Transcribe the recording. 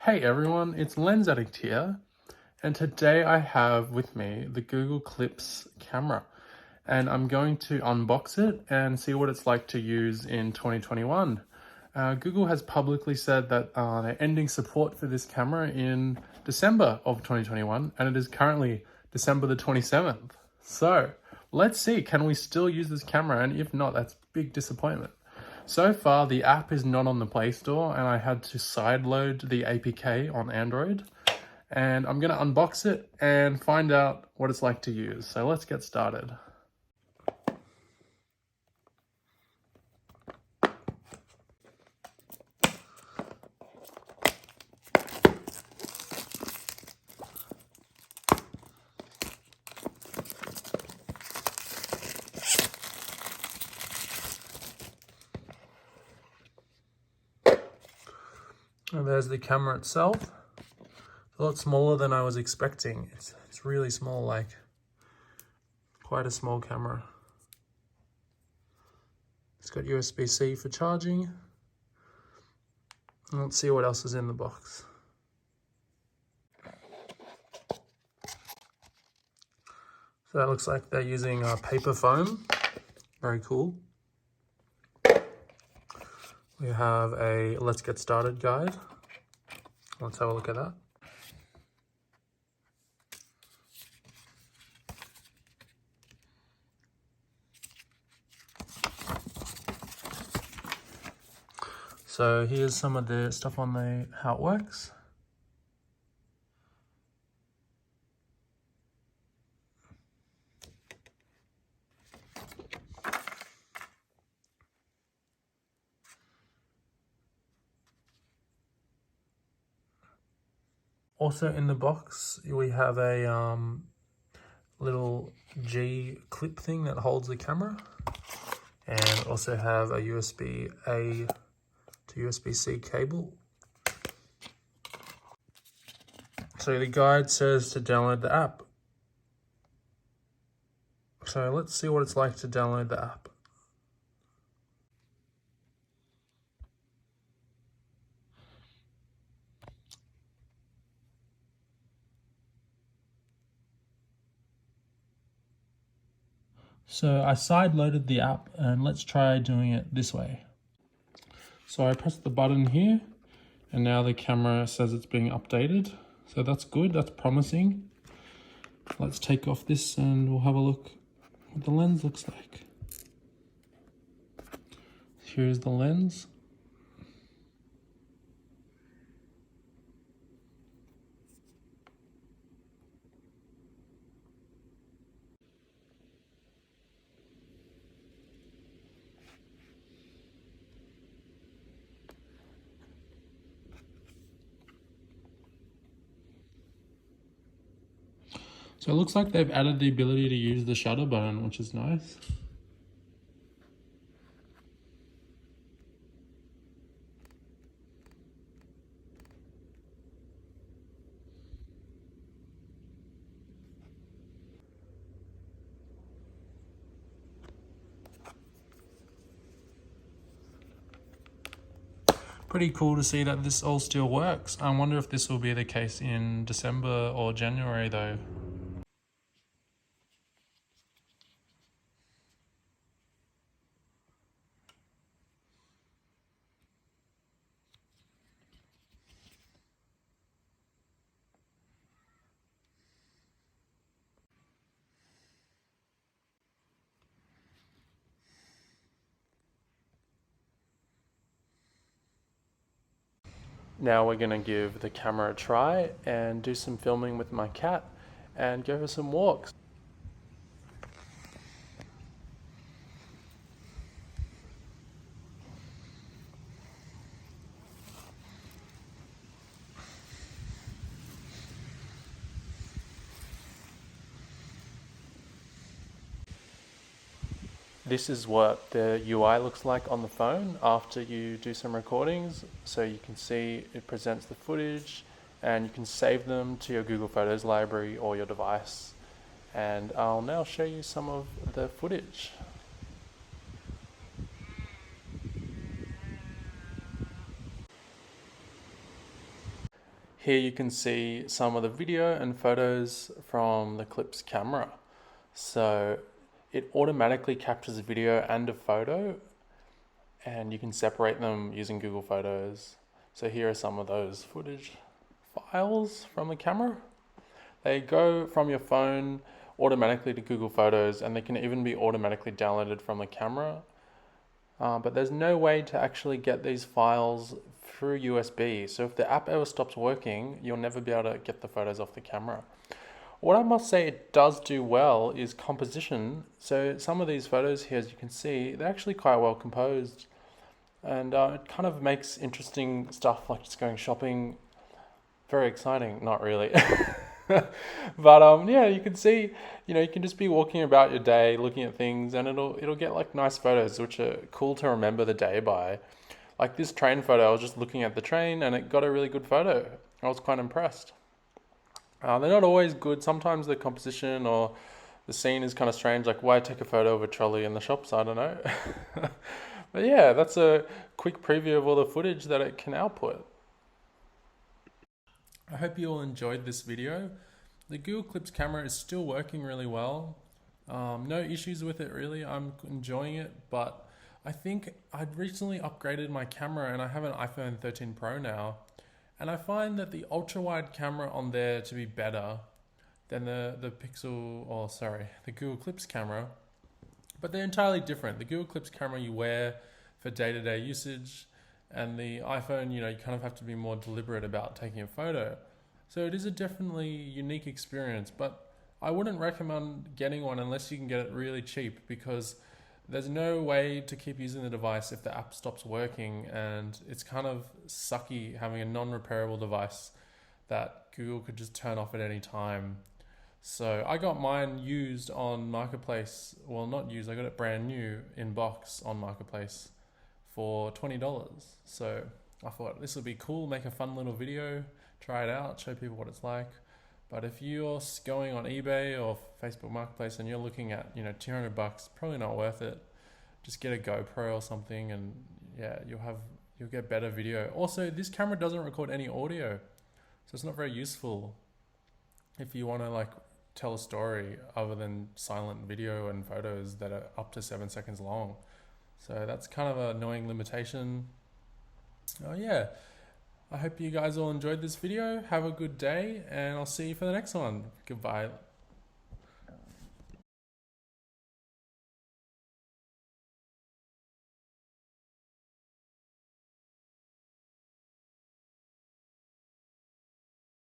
Hey everyone, it's Lens Addict here, and today I have with me the Google Clips camera, and I'm going to unbox it and see what it's like to use in 2021. Google has publicly said that they're ending support for this camera in December of 2021, and it is currently December the 27th. So let's see, can we still use this camera? And if not, that's a big disappointment. So far, the app is not on the Play Store, and I had to sideload the APK on Android. And I'm gonna unbox it and find out what it's like to use. So let's get started. And there's the camera itself. It's a lot smaller than I was expecting. It's really small, like quite a small camera. It's got USB-C for charging. And let's see what else is in the box. So that looks like they're using paper foam. Very cool. We have a Let's Get Started guide. Let's have a look at that. So here's some of the stuff on how it works. Also in the box, we have a little G clip thing that holds the camera, and also have a USB-A to USB-C cable. So the guide says to download the app. So let's see what it's like to download the app. So I side-loaded the app, and let's try doing it this way. So I pressed the button here, and now the camera says it's being updated. So that's good, that's promising. Let's take off this and we'll have a look what the lens looks like. Here's the lens. So it looks like they've added the ability to use the shutter button, which is nice. Pretty cool to see that this all still works. I wonder if this will be the case in December or January though. Now we're gonna give the camera a try and do some filming with my cat and go for some walks. This is what the UI looks like on the phone after you do some recordings. So you can see it presents the footage and you can save them to your Google Photos library or your device. And I'll now show you some of the footage. Here you can see some of the video and photos from the Clips camera. So it automatically captures a video and a photo, and you can separate them using Google Photos. So here are some of those footage files from the camera. They go from your phone automatically to Google Photos, and they can even be automatically downloaded from the camera. But there's no way to actually get these files through USB. So if the app ever stops working, you'll never be able to get the photos off the camera. What I must say it does do well is composition. So some of these photos here, as you can see, they're actually quite well composed. And it kind of makes interesting stuff like just going shopping very exciting. Not really. But yeah, you can see, you can just be walking about your day, looking at things, and it'll get like nice photos, which are cool to remember the day by. Like this train photo, I was just looking at the train, and it got a really good photo. I was quite impressed. They're not always good. Sometimes the composition or the scene is kind of strange. Like why take a photo of a trolley in the shops? I don't know. But yeah, that's a quick preview of all the footage that it can output. I hope you all enjoyed this video. The Google Clips camera is still working really well. No issues with it really. I'm enjoying it, but I think I'd recently upgraded my camera and I have an iPhone 13 Pro now. And I find that the ultra wide camera on there to be better than the Google Clips camera. But they're entirely different. The Google Clips camera you wear for day-to-day usage, and the iPhone, you kind of have to be more deliberate about taking a photo. So it is a definitely unique experience, but I wouldn't recommend getting one unless you can get it really cheap, because there's no way to keep using the device if the app stops working, and it's kind of sucky having a non-repairable device that Google could just turn off at any time. So I got mine used on Marketplace. Well, not used, I got it brand new in box on Marketplace for $20. So I thought this would be cool, make a fun little video, try it out, show people what it's like. But if you're going on eBay or Facebook Marketplace and you're looking at, $200, probably not worth it. Just get a GoPro or something, and yeah, you'll get better video. Also, this camera doesn't record any audio, so it's not very useful if you want to tell a story other than silent video and photos that are up to 7 seconds long. So that's kind of an annoying limitation. Oh yeah, I hope you guys all enjoyed this video. Have a good day, and I'll see you for the next one. Goodbye.